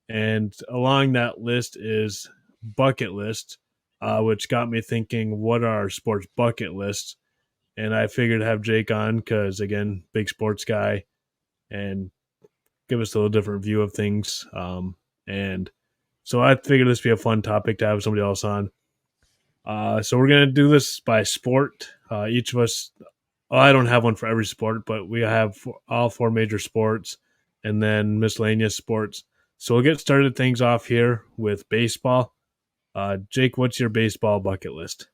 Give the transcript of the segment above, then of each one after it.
And along that list is bucket list, which got me thinking, what are our sports bucket lists? And I figured to have Jake on because, again, big sports guy, and give us a little different view of things. And so I figured this would be a fun topic to have somebody else on. So we're gonna do this by sport. Each of us. Well, I don't have one for every sport, but we have all four major sports, and then miscellaneous sports. So we'll get started things off here with baseball. Jake, what's your baseball bucket list?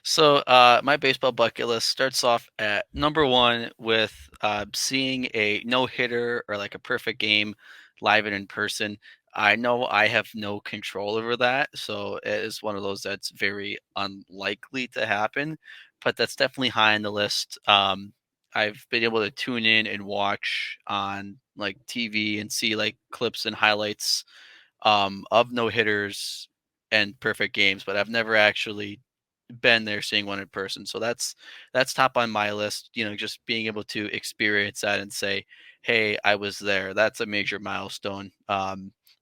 So my baseball bucket list starts off at number one with seeing a no hitter or like a perfect game live and in person. I know I have no control over that, so it is one of those that's very unlikely to happen, but that's definitely high on the list. I've been able to tune in and watch on like TV and see like clips and highlights of no hitters and perfect games, but I've never actually been there seeing one in person. So that's top on my list, just being able to experience that and say, "Hey, I was there." That's a major milestone.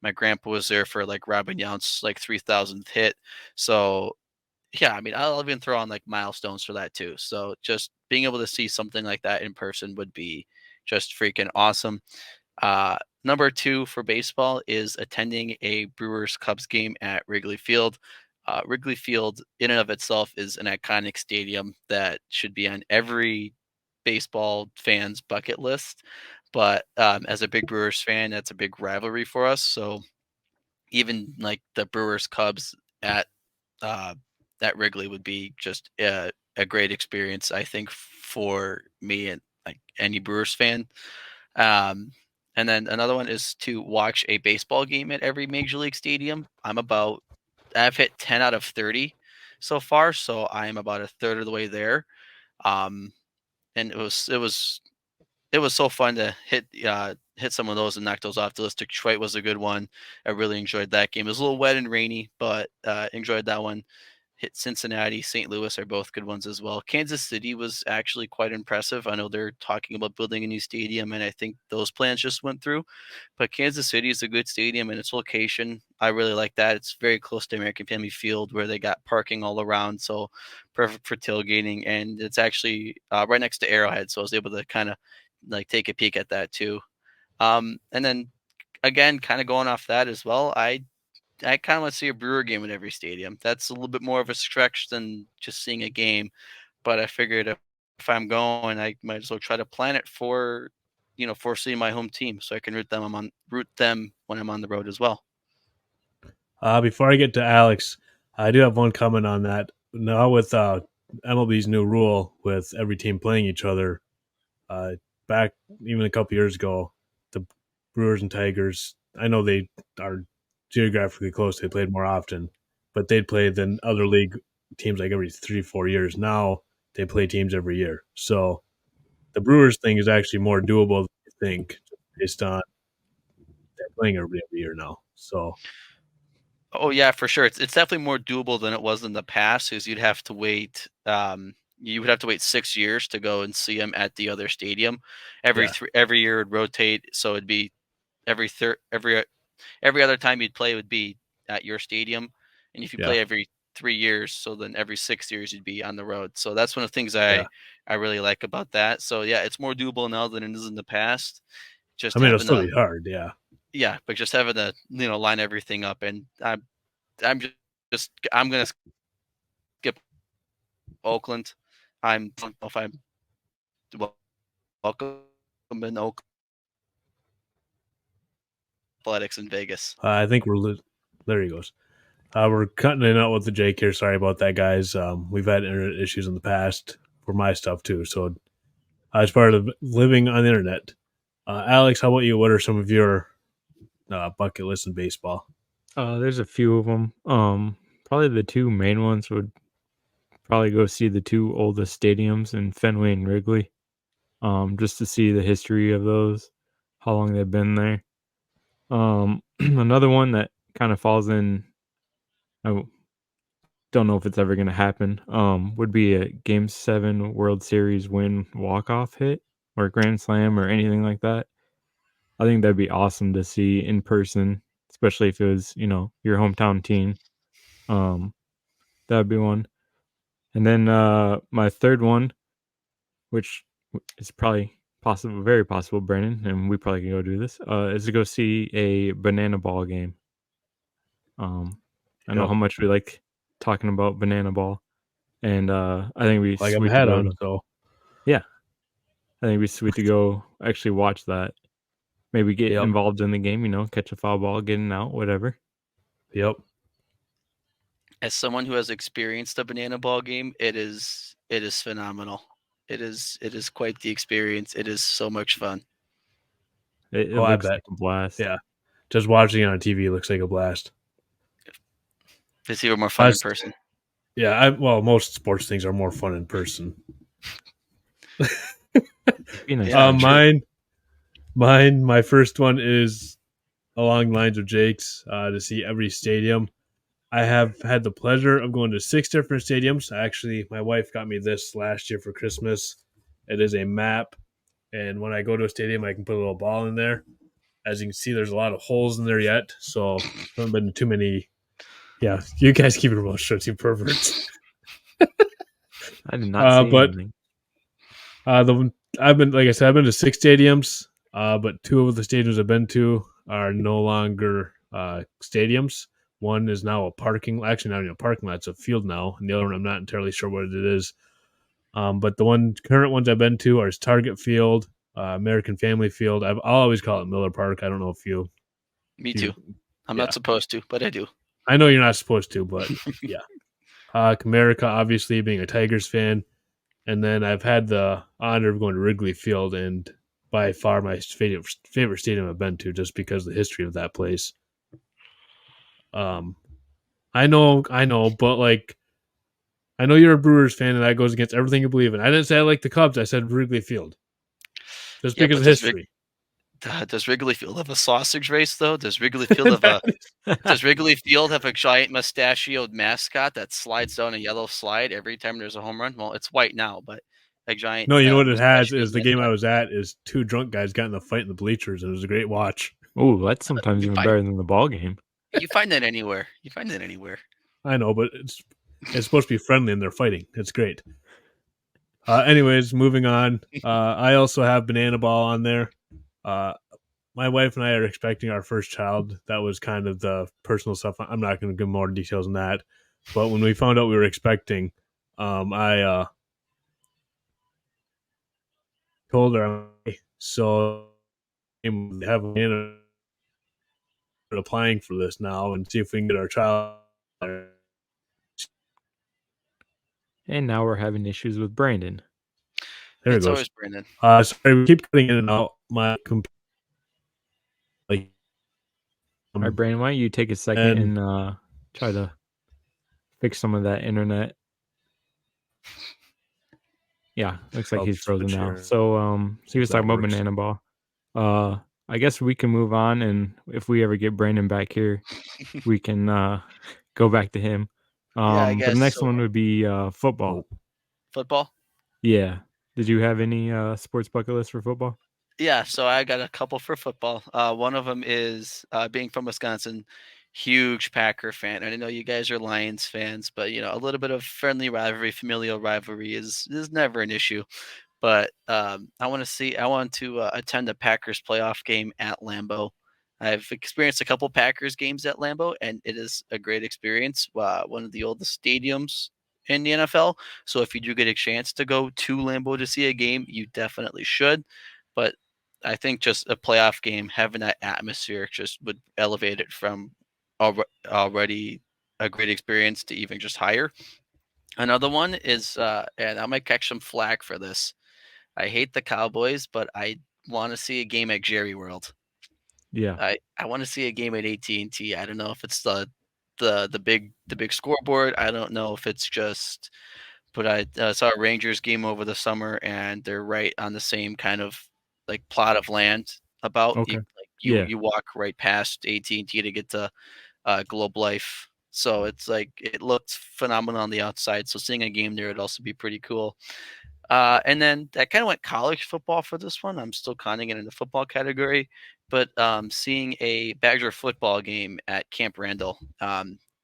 My grandpa was there for like Robin Yount's like 3,000th hit. So, yeah, I mean, I'll even throw on like milestones for that too. So, just being able to see something like that in person would be just freaking awesome. Number two for baseball is attending a Brewers Cubs game at Wrigley Field. Wrigley Field, in and of itself, is an iconic stadium that should be on every baseball fan's bucket list. But as a big Brewers fan, that's a big rivalry for us. So even like the Brewers Cubs at uh, at Wrigley would be just a great experience, I think, for me and like any Brewers fan. Um, and then another one is to watch a baseball game at every major league stadium. I've hit 10 out of 30 so far, so I am about a third of the way there. Um, and it was so fun to hit some of those and knock those off the list. Detroit was a good one. I really enjoyed that game. It was a little wet and rainy, but enjoyed that one. Hit Cincinnati, St. Louis are both good ones as well. Kansas City was actually quite impressive. I know they're talking about building a new stadium, and I think those plans just went through. But Kansas City is a good stadium, and its location, I really like that. It's very close to American Family Field, where they got parking all around, so perfect for tailgating. And it's actually right next to Arrowhead, so I was able to kind of like take a peek at that too. And then again, kind of going off that as well, I kind of want to see a Brewer game at every stadium. That's a little bit more of a stretch than just seeing a game, but I figured if I'm going, I might as well try to plan it for seeing my home team, so I can root them when I'm on the road as well. Before I get to Alex, I do have one comment on that. Now with MLB's new rule with every team playing each other, uh, back even a couple years ago, the Brewers and Tigers, I know they are geographically close. They played more often, but they'd play than other league teams like every 3 4 years. Now they play teams every year. So the Brewers thing is actually more doable than you think, based on they're playing every year now. So Oh yeah, for sure. It's definitely more doable than it was in the past, because you would have to wait 6 years to go and see them at the other stadium. yeah, Every year would rotate, so it'd be every third every other time you'd play would be at your stadium, and if you yeah, play every 3 years, so then every 6 years you'd be on the road. So that's one of the things yeah. I really like about that. So yeah, it's more doable now than it is in the past. I Just mean, it'll having still to be hard. Yeah. but just having to line everything up, and I'm just I'm gonna skip Oakland. I don't know if I'm welcome in Oakland athletics in Vegas. I think there he goes. We're cutting it out with the Jake here. Sorry about that, guys. We've had internet issues in the past for my stuff too. So as part of living on the internet, Alex, how about you? What are some of your bucket lists in baseball? There's a few of them. Probably the two main ones would probably go see the two oldest stadiums in Fenway and Wrigley. Just to see the history of those, how long they've been there. Another one that kind of falls in. I don't know if it's ever going to happen. Would be a Game 7 World Series win walk off hit or grand slam or anything like that. I think that'd be awesome to see in person, especially if it was, your hometown team. Um, that'd be one. And then my third one, which is probably possible, very possible, Brandon, and we probably can go do this, is to go see a banana ball game. I know Yep. how much we like talking about banana ball, and I think it'd be Like I'm sweet to head go on, to. so Yeah, I think it'd be sweet to go actually watch that. Maybe get yep. involved in the game, catch a foul ball, getting out, whatever. Yep. As someone who has experienced a banana ball game, it is phenomenal. It is quite the experience. It is so much fun. It Oh, I looks bet. like a blast. Yeah. Just watching it on TV looks like a blast. It's even more fun in person. Yeah, well, most sports things are more fun in person. Be nice. Yeah, true. My first one is along the lines of Jake's to see every stadium. I have had the pleasure of going to 6 different stadiums. Actually, my wife got me this last year for Christmas. It is a map, and when I go to a stadium, I can put a little ball in there. As you can see, there's a lot of holes in there yet, so haven't been to too many. Yeah, you guys keep your mouth shut, you perverts. I did not say But anything. the I've been, like I said, I've been to 6 stadiums, but 2 of the stadiums I've been to are no longer stadiums. One is now a parking, actually not even a parking lot; it's a field now, and the other one I'm not entirely sure what it is. But the current ones I've been to are Target Field, American Family Field. I'll always call it Miller Park. I don't know if Me you, too. I'm yeah, not supposed to, but I do. I know you're not supposed to, but yeah. Comerica, obviously being a Tigers fan, and then I've had the honor of going to Wrigley Field, and by far my favorite stadium I've been to, just because of the history of that place. Um, I know, but like I know you're a Brewers fan, and that goes against everything you believe in. I didn't say I like the Cubs. I said Wrigley Field, just Yeah, because but of history. Does Wrigley Field have a sausage race though? Does Wrigley Field have a giant mustachioed mascot that slides down a yellow slide every time there's a home run? Well, it's white now, but a giant No, you know what it has mustachioed is the game I mascot. was at is 2 drunk guys got in a fight in the bleachers, and it was a great watch. Oh, that's sometimes You even find better than the ball game. you find that anywhere. You find that anywhere. I know, but it's supposed to be friendly, and they're fighting. It's great. Anyways, moving on. I also have Banana Ball on there. Uh, my wife and I are expecting our first child. That was kind of the personal stuff. I'm not going to give more details on that. But when we found out we were expecting, I told her, so we have applying for this now and see if we can get our child. There And now we're having issues with Brandon. it It's goes. always Brandon. Sorry, we keep cutting in and out. My like, All right, Brandon, why don't you take a second and and try to fix some of that internet? Yeah, looks like he's frozen now. So he was talking about banana ball. I guess we can move on, and if we ever get Brandon back here, we can go back to him. Yeah, I But the guess next so. one would be football. Football? Yeah. Did you have any sports bucket list for football? Yeah, so I got a couple for football. One of them is being from Wisconsin, huge Packer fan. And I know you guys are Lions fans, but a little bit of friendly rivalry, familial rivalry is never an issue. But I want to attend a Packers playoff game at Lambeau. I've experienced a couple Packers games at Lambeau, and it is a great experience. One of the oldest stadiums in the NFL. So if you do get a chance to go to Lambeau to see a game, you definitely should. But I think just a playoff game, having that atmosphere just would elevate it from already a great experience to even just higher. Another one is, and I might catch some flack for this. I hate the Cowboys, but I want to see a game at Jerry World. Yeah. I want to see a game at AT&T. I don't know if it's the big scoreboard. I don't know if it's just, but I saw a Rangers game over the summer, and they're right on the same kind of like plot of land. Okay. You Yeah. you walk right past AT&T to get to Globe Life. So it's like it looked phenomenal on the outside. So seeing a game there would also be pretty cool. And then I kind of went college football for this one. I'm still counting it in the football category, but seeing a Badger football game at Camp Randall,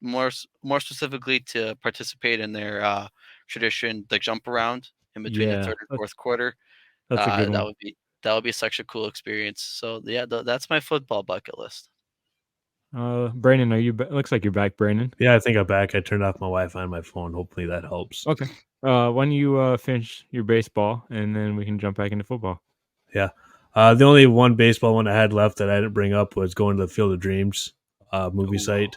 more specifically to participate in their tradition, the jump around in between the Yeah, third and fourth quarter. that's a good That one. would be such a cool experience. So yeah, that's my football bucket list. Brandon, looks like you're back, Brandon. Yeah, I think I'm back. I turned off my Wi-Fi on my phone. Hopefully that helps. Okay. Why don't you finish your baseball and then we can jump back into football? Yeah. The only one baseball one I had left that I didn't bring up was going to the Field of Dreams movie Ooh, site.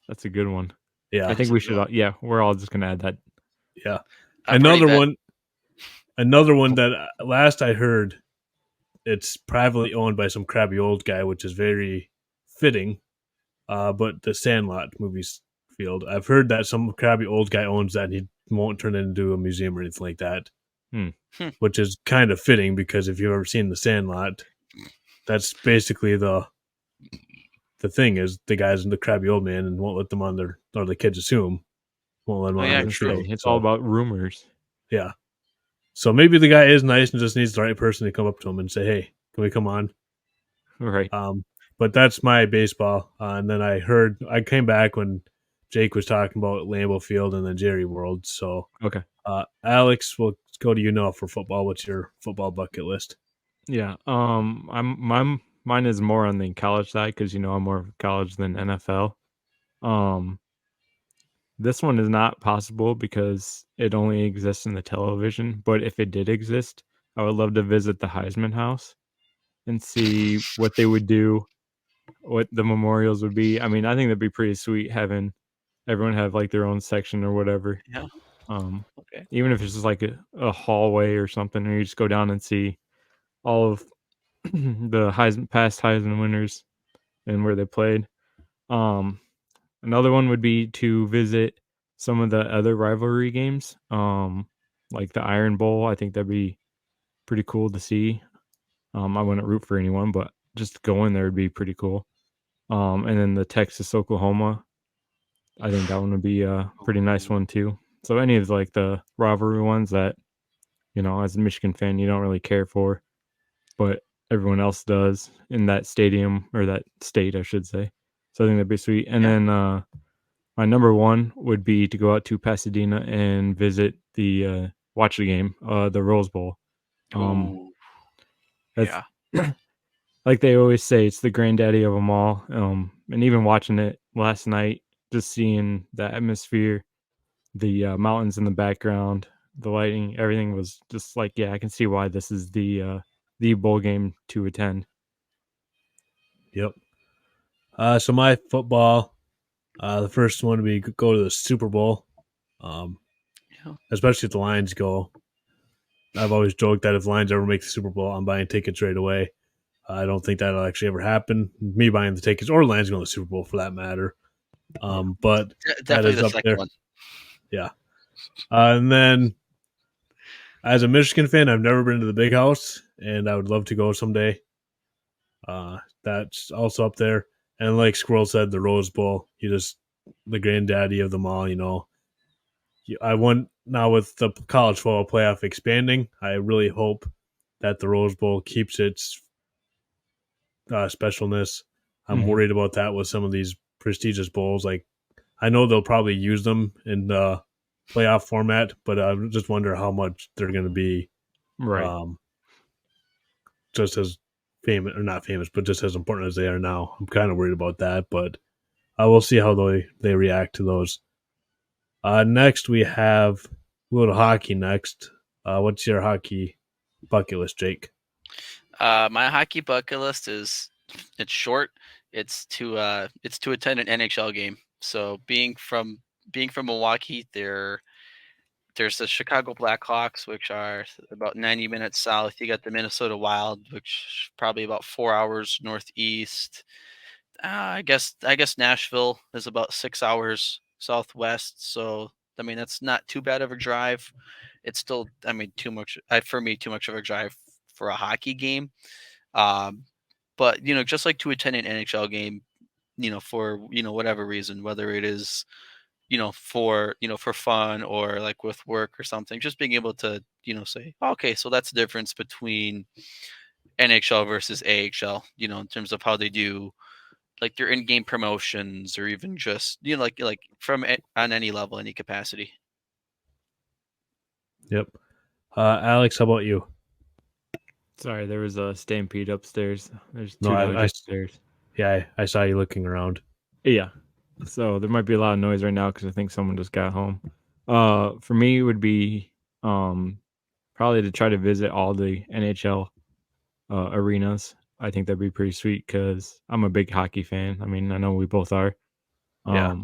That's a good one. I Yeah, that is think a we good should. one. Yeah, we're all just gonna add that. yeah. I've already Another been. one, another one that last I heard, it's privately owned by some crabby old guy, which is very fitting. But the Sandlot movies field, I've heard that some crabby old guy owns that, and he won't turn it into a museum or anything like that. Hmm. Which is kind of fitting because if you've ever seen the Sandlot, that's basically the thing is the guys in the crabby old man and won't let them on their, or the kids assume won't let them Oh I on was yeah, their gonna true. say field. it's all So about rumors. yeah, so maybe the guy is nice and just needs the right person to come up to him and say, "Hey, can we come on?" Right. But that's my baseball. And then I came back when Jake was talking about Lambeau Field and the Jerry World. So Okay. Alex, we'll go to you now for football. What's your football bucket list? Yeah. Mine is more on the college side because I'm more college than NFL. Um, this one is not possible because it only exists in the television. But if it did exist, I would love to visit the Heisman House and see what they would do, what the memorials would be. I mean, I think that'd be pretty sweet having everyone have like their own section or whatever. Yeah. Um, Okay. Even if it's just like a hallway or something, or you just go down and see all of the past Heisman winners and where they played. Um, Another one would be to visit some of the other rivalry games, like the Iron Bowl. I think that'd be pretty cool to see. I wouldn't root for anyone, but just going there would be pretty cool. And then the Texas Oklahoma, I think that one would be a pretty nice one too. So any of like the rivalry ones that as a Michigan fan you don't really care for, but everyone else does in that stadium or that state, I should say. So I think that'd be sweet. And Yeah. then my number one would be to go out to Pasadena and visit watch the game, the Rose Bowl. Um, Ooh, that's yeah. like they always say, it's the granddaddy of them all. And even watching it last night, just seeing the atmosphere, the mountains in the background, the lighting, everything was just like, yeah, I can see why this is the bowl game to attend. Yep. So my football, the first one would be go to the Super Bowl, um, Yeah. especially if the Lions go. I've always joked that if the Lions ever make the Super Bowl, I'm buying tickets right away. I don't think that'll actually ever happen. Me buying the tickets, or the Lions going to the Super Bowl for that matter. Yeah. But that Definitely is the up second there. one. Yeah. And then as a Michigan fan, I've never been to the Big House, and I would love to go someday. That's also up there. And like Squirrel said, the Rose Bowl, the granddaddy of them all. I want now with the college football playoff expanding. I really hope that the Rose Bowl keeps its specialness. I'm Mhm. worried about that with some of these prestigious bowls. Like I know they'll probably use them in the playoff format, but I just wonder how much they're going to be Right. um, just as famous or not famous, but just as important as they are now. I'm kind of worried about that, but I will see how they react to those. Next, we'll go to hockey next. What's your hockey bucket list, Jake? My hockey bucket list it's short. It's to attend an NHL game. So being from Milwaukee, there's the Chicago Blackhawks, which are about 90 minutes south. You got the Minnesota Wild, which probably about 4 hours northeast. I guess Nashville is about 6 hours southwest. So I mean that's not too bad of a drive. It's still I mean too much for me too much of a drive for a hockey game. Um, but just like to attend an NHL game, for whatever reason, whether it is for fun or like with work or something. Just being able to say, okay, so that's the difference between NHL versus AHL. In terms of how they do like their in-game promotions or even just like from on any level, any capacity. Yep. Alex, how about you? Sorry, there was a stampede upstairs. There's No, two dogs upstairs. I saw you looking around. Yeah. So there might be a lot of noise right now because I think someone just got home. For me, it would be probably to try to visit all the NHL arenas. I think that'd be pretty sweet because I'm a big hockey fan. I mean, I know we both are. Yeah.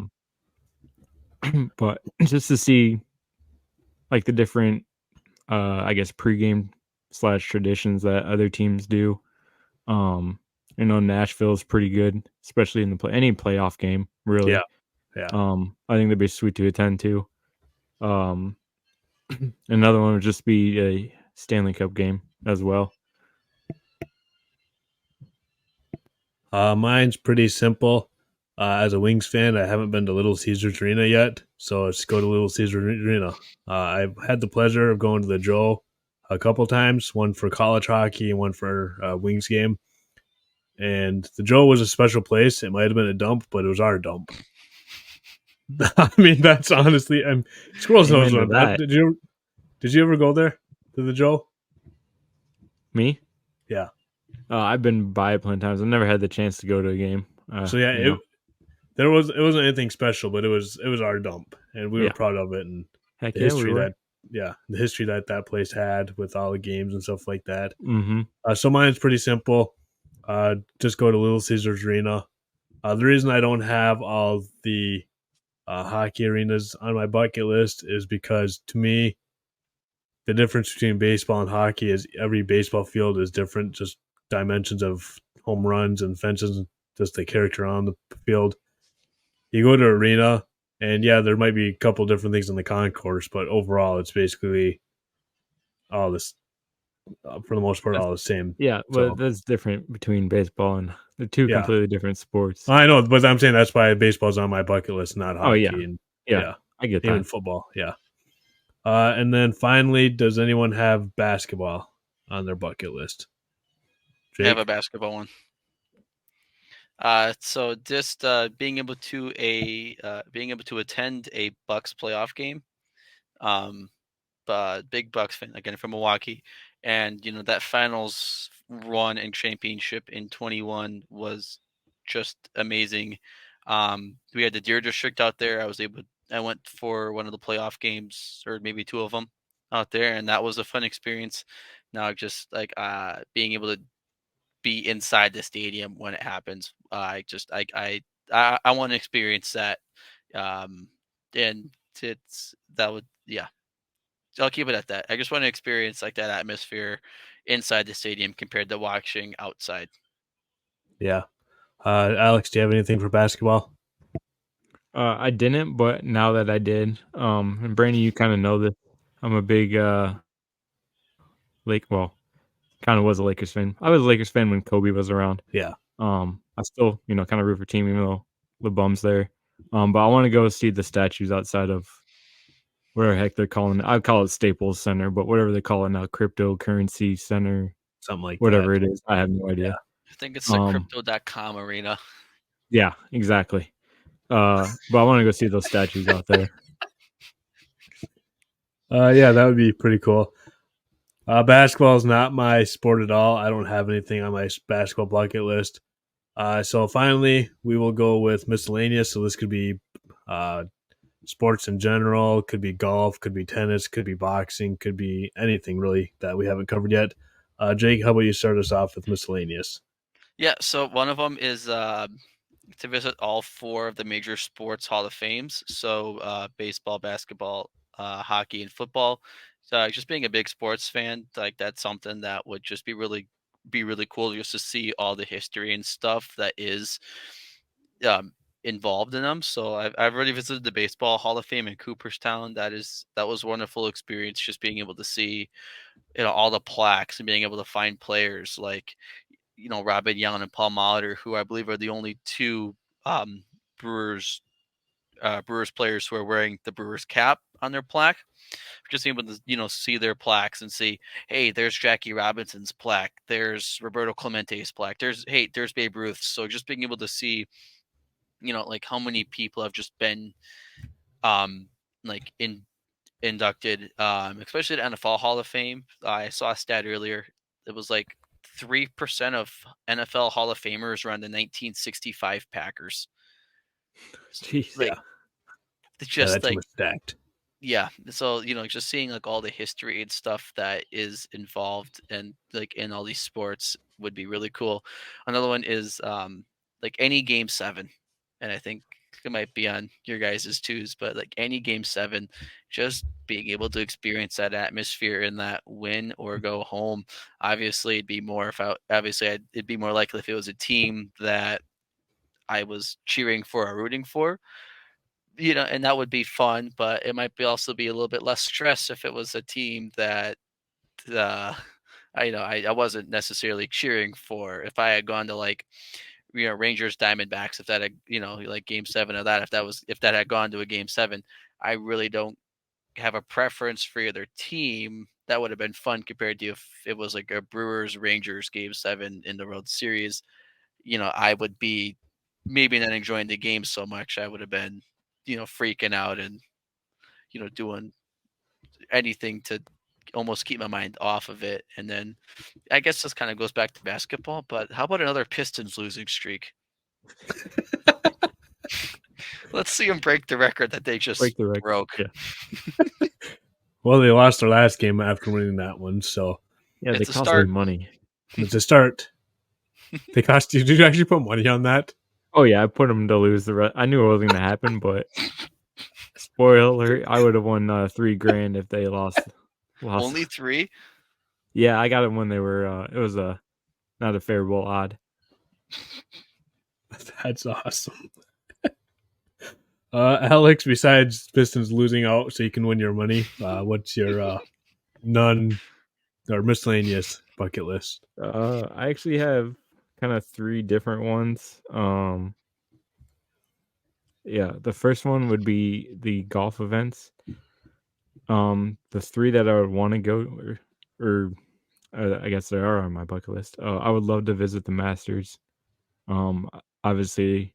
But just to see like the different, I guess, pregame / traditions that other teams do. Nashville's pretty good, especially in any playoff game, really. Yeah. Yeah. I think that'd be sweet to attend to. Um, Another one would just be a Stanley Cup game as well. Mine's pretty simple. As a Wings fan, I haven't been to Little Caesars Arena yet, so let's go to Little Caesars Arena. I've had the pleasure of going to the Joe a couple times, one for college hockey and one for Wings game. And the Joe was a special place. It might have been a dump, but it was our dump. I mean, that's honestly, Squirrels knows Amen what to I'm. that. Did you ever go there to the Joe? Me? Yeah. I've been by it plenty of times. I've never had the chance to go to a game. So yeah, it wasn't anything special, but it was our dump, and we were Yeah. proud of it, and Heck the yeah, we history were. the history that place had with all the games and stuff like that. Mm-hmm. So mine's pretty simple. Just go to Little Caesars Arena. The reason I don't have all the hockey arenas on my bucket list is because to me, the difference between baseball and hockey is every baseball field is different, just dimensions of home runs and fences, and just the character on the field. You go to arena, and yeah, there might be a couple different things in the concourse, but overall, it's basically all this, for the most part, all the same. Yeah, well, So that's different between baseball and the two yeah, completely different sports. I know, but I'm saying that's why baseball's on my bucket list, not Oh yeah, hockey, and yeah, yeah, I get even that. football. Yeah. And then finally, does anyone have basketball on their bucket list? I have a Jake? basketball one. So just being able to attend a Bucks playoff game. Um, big Bucks fan again from Milwaukee, and that finals run and championship in 21 was just amazing. We had the Deer District out there. I went for one of the playoff games, or maybe two of them out there, and that was a fun experience. Now, just like being able to be inside the stadium when it happens, I want to experience that. Um, and it's that would yeah, I'll keep it at that. I just want to experience like that atmosphere inside the stadium compared to watching outside. Yeah. Alex, do you have anything for basketball? I didn't, but now that I did, and Brandon, you kind of know this. I'm a big well, kind of was a Lakers fan. I was a Lakers fan when Kobe was around. Yeah. I still, kind of root for team, even though the bum's there. But I want to go see the statues outside of whatever the heck they're calling it. I call it Staples Center, but whatever they call it now, Cryptocurrency Center, Something like that. whatever it is, I have no idea. I think it's the crypto.com arena. Yeah, exactly. But I want to go see those statues out there. Yeah, that would be pretty cool. Basketball is not my sport at all. I don't have anything on my basketball bucket list. So finally, we will go with miscellaneous. So this could be sports in general, could be golf, could be tennis, could be boxing, could be anything really that we haven't covered yet. Jake, how about you start us off with miscellaneous? Yeah, so one of them is to visit all four of the major sports Hall of Fames. So baseball, basketball, hockey, and football. So just being a big sports fan, like that's something that would just be really cool just to see all the history and stuff that is um, involved in them. So I've already visited the baseball Hall of Fame in Cooperstown. That was a wonderful experience just being able to see all the plaques and being able to find players like Robin Young and Paul Molitor, who I believe are the only two Brewers Brewers players who are wearing the Brewers cap on their plaque. Just able to see their plaques and see, hey, there's Jackie Robinson's plaque, there's Roberto Clemente's plaque, there's Babe Ruth. So just being able to see, like how many people have just been like inducted, especially the NFL Hall of Fame. I saw a stat earlier. It was like 3% of NFL Hall of Famers were on the 1965 Packers. Jeez. Like, Yeah. it's Yeah, just that team like, was stacked. yeah. So, just seeing like all the history and stuff that is involved and like in all these sports would be really cool. Another one is like any game 7. And I think it might be on your guys' twos, but like any game 7, just being able to experience that atmosphere in that win or go home. Obviously it'd be more it'd be more likely if it was a team that I was cheering for or rooting for, and that would be fun, but it might be also be a little bit less stress if it was a team that uh I wasn't necessarily cheering for. If I had gone to like Rangers Diamondbacks, if that had like game 7 of that, if that had gone to a game 7, I really don't have a preference for either team. That would have been fun compared to if it was like a Brewers Rangers game 7 in the World Series. I would be maybe not enjoying the game so much. I would have been freaking out and doing anything to almost keep my mind off of it. And then I guess this kind of goes back to basketball, but how about another Pistons losing streak? Let's see them break the record that they just Break the record. broke. Yeah. Well, they lost their last game after winning that one, so Yeah, they It's a cost start. me money. it's a start. They cost you. Did you actually put money on that? Oh yeah, I put them to lose the rest. I knew it wasn't going to happen, but spoiler alert, I would have won $3,000 if they lost. Only 3? Yeah, I got it when they were. It was not a favorable odd. That's awesome. Alex, besides Pistons losing out so you can win your money, what's your non or miscellaneous bucket list? I actually have kind of 3 different ones. Yeah, the first one would be the golf events. The 3 that I would want to go, or I guess they are on my bucket list. I would love to visit the Masters. Obviously,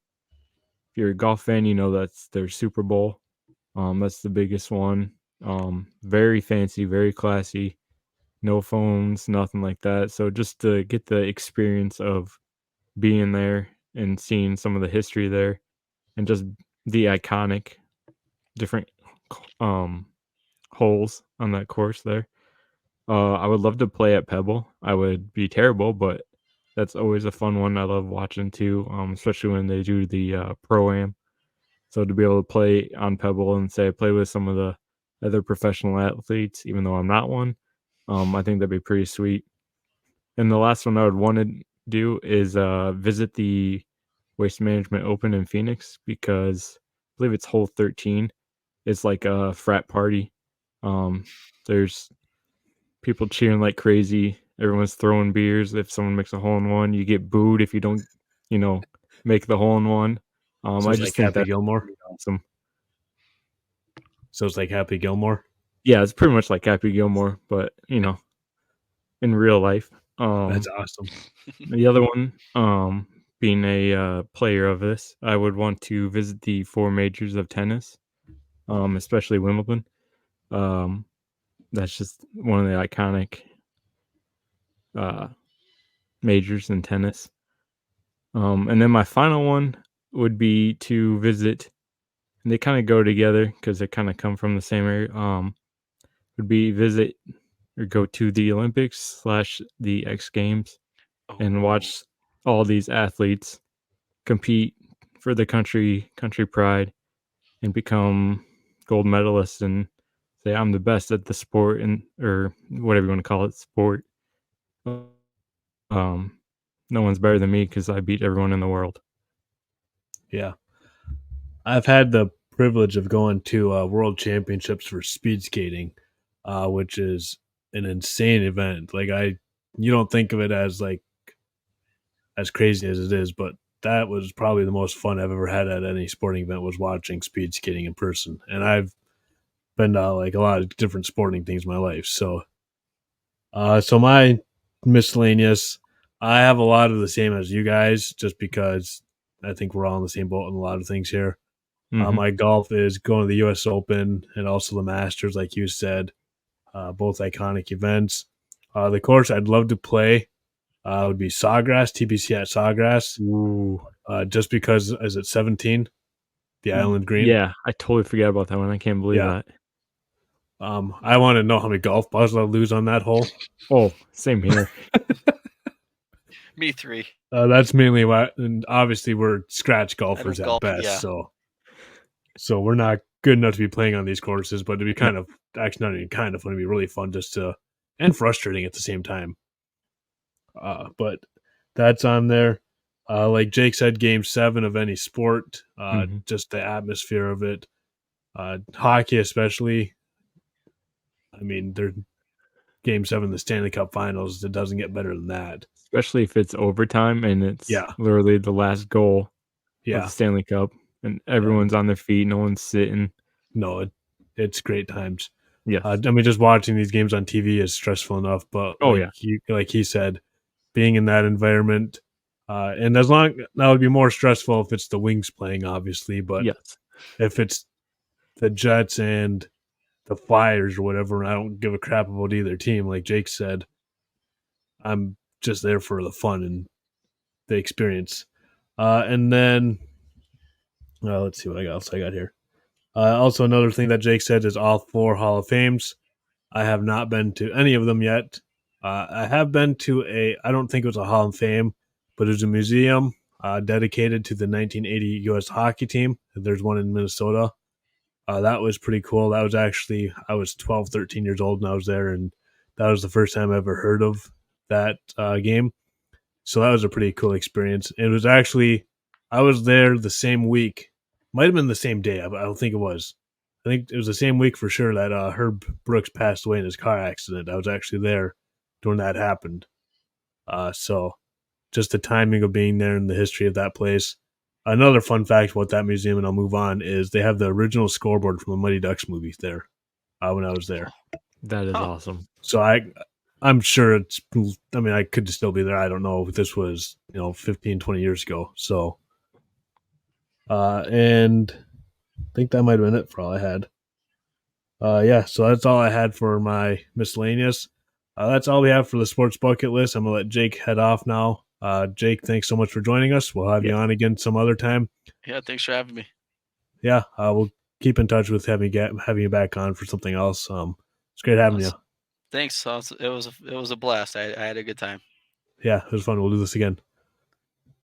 if you're a golf fan, you know that's their Super Bowl. That's the biggest one. Very fancy, very classy. No phones, nothing like that. So just to get the experience of being there and seeing some of the history there, and just the iconic different holes on that course there. I would love to play at Pebble. I would be terrible, but that's always a fun one. I love watching too, especially when they do the pro-am. So to be able to play on Pebble and say play with some of the other professional athletes, even though I'm not one, I think that'd be pretty sweet. And the last one I would want to do is visit the Waste Management Open in Phoenix, because I believe it's hole 13. It's like a frat party. There's people cheering like crazy. Everyone's throwing beers. If someone makes a hole in one, you get booed if you don't, make the hole in one. So I it's just like think Happy that's Gilmore. pretty awesome. So it's like Happy Gilmore. Yeah, it's pretty much like Happy Gilmore, but in real life. That's awesome. The other one, being a player of this, I would want to visit the 4 majors of tennis, especially Wimbledon. That's just one of the iconic majors in tennis. And then my final one would be to visit, and they kind of go together because they kind of come from the same area. Would be visit or go to the Olympics / the X Games and watch all these athletes compete for the country pride, and become gold medalists and say I'm the best at the sport, and or whatever you want to call it, sport. No one's better than me because I beat everyone in the world. Yeah. I've had the privilege of going to world championships for speed skating, which is an insane event. Like you don't think of it as like as crazy as it is, but that was probably the most fun I've ever had at any sporting event, was watching speed skating in person. And I've been to like a lot of different sporting things in my life. So so my miscellaneous, I have a lot of the same as you guys, just because I think we're all in the same boat in a lot of things here. Mhm. My golf is going to the U.S. Open and also the Masters, like you said, both iconic events. The course I'd love to play would be Sawgrass, TPC at Sawgrass, Ooh. just because, is it 17, the Island Green? Yeah, I totally forgot about that one. I can't believe Yeah. that. I want to know how many golf balls I'll lose on that hole. Oh, same here. Me 3. That's mainly why, and obviously we're scratch I golfers don't at golf. best, Yeah. so we're not good enough to be playing on these courses. But it'd be No. kind of, actually not even kind of fun, it'd be really fun just to, and frustrating at the same time. But that's on there. Like Jake said, Game 7 of any sport, Mhm. just the atmosphere of it, hockey especially. I mean, they're Game 7 of the Stanley Cup Finals. It doesn't get better than that. Especially if it's overtime and it's Yeah, literally the last goal of the yeah, Stanley Cup and yeah. everyone's on their feet, no one's sitting. No, it's great times. Yes. I mean, just watching these games on TV is stressful enough, but Oh, yeah. like he said, being in that environment, and as long that would be more stressful if it's the Wings playing, obviously, but Yes. if it's the Jets and the Flyers or whatever, I don't give a crap about either team. Like Jake said, I'm just there for the fun and the experience. And then let's see what else I got here. Also, another thing that Jake said is all 4 Hall of Fames. I have not been to any of them yet. I have been to I don't think it was a Hall of Fame, but it was a museum dedicated to the 1980 U.S. hockey team. There's one in Minnesota. That was pretty cool. That was actually, I was 12, 13 years old and I was there, and that was the first time I ever heard of that game. So that was a pretty cool experience. It was actually, I was there the same week. Might have been the same day. I don't think it was. I think it was the same week for sure that Herb Brooks passed away in his car accident. I was actually there when that happened. So just the timing of being there and the history of that place. Another fun fact about that museum, and I'll move on, is they have the original scoreboard from the Mighty Ducks movies there when I was there. That is Huh. awesome. So I'm sure it's, I mean, I could still be there. I don't know if this was, 15, 20 years ago. So, and I think that might have been it for all I had. Yeah, so that's all I had for my miscellaneous. That's all we have for the sports bucket list. I'm going to let Jake head off now. Jake, thanks so much for joining us. We'll have you Yes. on again some other time. Yeah. Thanks for having me. Yeah, we'll keep in touch with having you back on for something else. It's great having you. Thanks. It was a blast. I had a good time. Yeah, it was fun. We'll do this again.